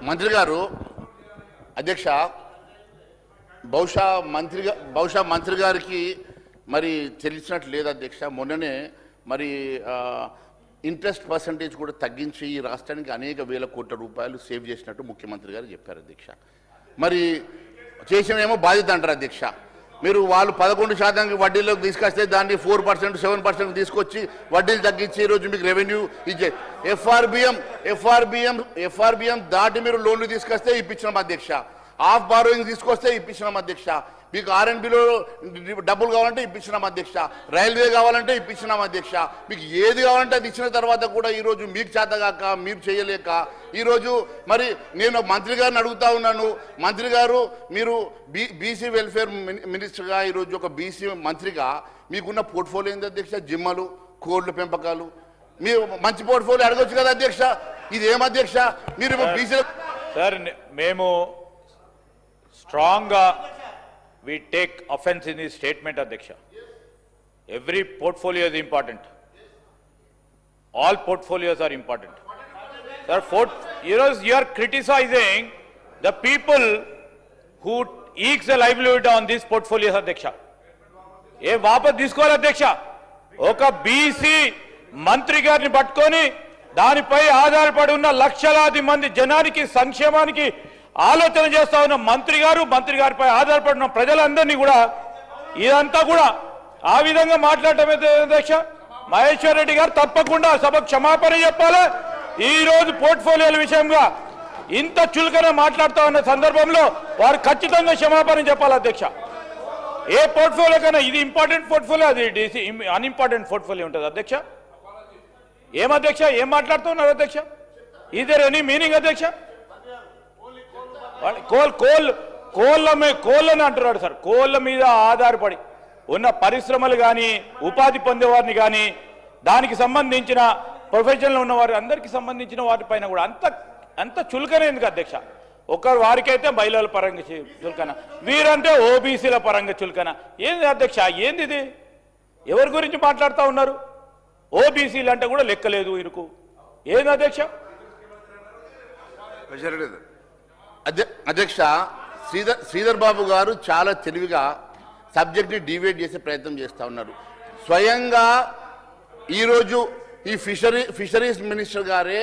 మంత్రి గారు అధ్యక్ష బహుశా మంత్రి గారికి మరి తెలిసినట్టు లేదు అధ్యక్ష. మొన్ననే మరి ఇంట్రెస్ట్ పర్సంటేజ్ కూడా తగ్గించి ఈ రాష్ట్రానికి అనేక వేల కోట్ల రూపాయలు సేవ్ చేసినట్టు ముఖ్యమంత్రి గారు చెప్పారు అధ్యక్ష. మరి చేసినేమో బాధ్యత అంటారు అధ్యక్ష. మీరు వాళ్ళు 11% వడ్డీలోకి తీసుకొస్తే దాన్ని 4%, 7% తీసుకొచ్చి వడ్డీలు తగ్గించి ఈరోజు మీకు రెవెన్యూ ఇచ్చే ఎఫ్ఆర్బిఎం దాటి మీరు లోన్లు తీసుకొస్తే ఇప్పించినాం అధ్యక్ష. ఆఫ్ బారోయింగ్ తీసుకొస్తే ఇప్పించినాం అధ్యక్ష. మీకు ఆర్ఎండ్బిలో డబ్బులు కావాలంటే ఇప్పించినాం అధ్యక్ష. రైల్వే కావాలంటే ఇప్పించినాం అధ్యక్ష. మీకు ఏది కావాలంటే అది ఇచ్చిన తర్వాత కూడా ఈరోజు మీకు చేతగాక మీరు చేయలేక ఈరోజు మరి నేను మంత్రి గారిని అడుగుతా ఉన్నాను. మంత్రి గారు మీరు బీసీ వెల్ఫేర్ మినిస్టర్గా ఈరోజు ఒక బీసీ మంత్రిగా మీకున్న పోర్ట్ఫోలియో ఏంది అధ్యక్ష? జిమ్మలు, కోళ్ల పెంపకాలు. మీరు మంచి పోర్ట్ఫోలియో అడగొచ్చు కదా అధ్యక్ష. ఇది ఏం అధ్యక్ష మీరు బీసీ? సార్ మేము strong we take offense in his statement, Adhyaksha. Every portfolio is important. All portfolios are important. Sir, you are criticizing the people who ekes a livelihood on these portfolios, Adhyaksha. Ye vapas తీసుకోవాలి అధ్యక్ష. ఒక BC మంత్రి గారిని పట్టుకొని దానిపై ఆధారపడి ఉన్న లక్షలాది మంది జనానికి సంక్షేమానికి ఆలోచన చేస్తా ఉన్న మంత్రి గారిపై ఆధారపడిన ప్రజలందరినీ కూడా ఇదంతా కూడా ఆ విధంగా మాట్లాడటం అధ్యక్ష. మహేశ్వర్ రెడ్డి గారు తప్పకుండా సభకు క్షమాపణ చెప్పాలి. ఈ రోజు పోర్ట్ఫోలియోల విషయంగా ఇంత చులకన మాట్లాడుతూ ఉన్న సందర్భంలో వారు ఖచ్చితంగా క్షమాపణ చెప్పాలి అధ్యక్ష. ఏ పోర్ట్ఫోలియో కన్నా ఇది ఇంపార్టెంట్ పోర్ట్ఫోలియో, అది అన్ఇంపార్టెంట్ పోర్ట్ఫోలియో ఉంటుంది అధ్యక్ష. ఏం అధ్యక్ష ఏం మాట్లాడుతున్నారు అధ్యక్ష? ఈజ్ దేర్ ఎనీ మీనింగ్ అధ్యక్ష? కోళ్ళని అంటున్నాడు సార్. కోళ్ళ మీద ఆధారపడి ఉన్న పరిశ్రమలు కానీ ఉపాధి పొందేవారిని కానీ దానికి సంబంధించిన ప్రొఫెషన్లో ఉన్న వారి అందరికీ సంబంధించిన వాటిపైన కూడా అంత చులకన ఎందుకు అధ్యక్ష? వారికైతే మహిళల పరంగా చులకన, వీరంటే ఓబీసీల పరంగా చులకన. ఏంది అధ్యక్ష? ఏంది ఇది? ఎవరి గురించి మాట్లాడుతూ ఉన్నారు? ఓబీసీలు అంటే కూడా లెక్కలేదు వీరికి. ఏంది అధ్యక్ష? అధ్యక్ష శ్రీధర్ బాబు గారు చాలా తెలివిగా సబ్జెక్ట్ని డివైడ్ చేసే ప్రయత్నం చేస్తూ ఉన్నారు. స్వయంగా ఈరోజు ఈ ఫిషరీస్ మినిస్టర్ గారే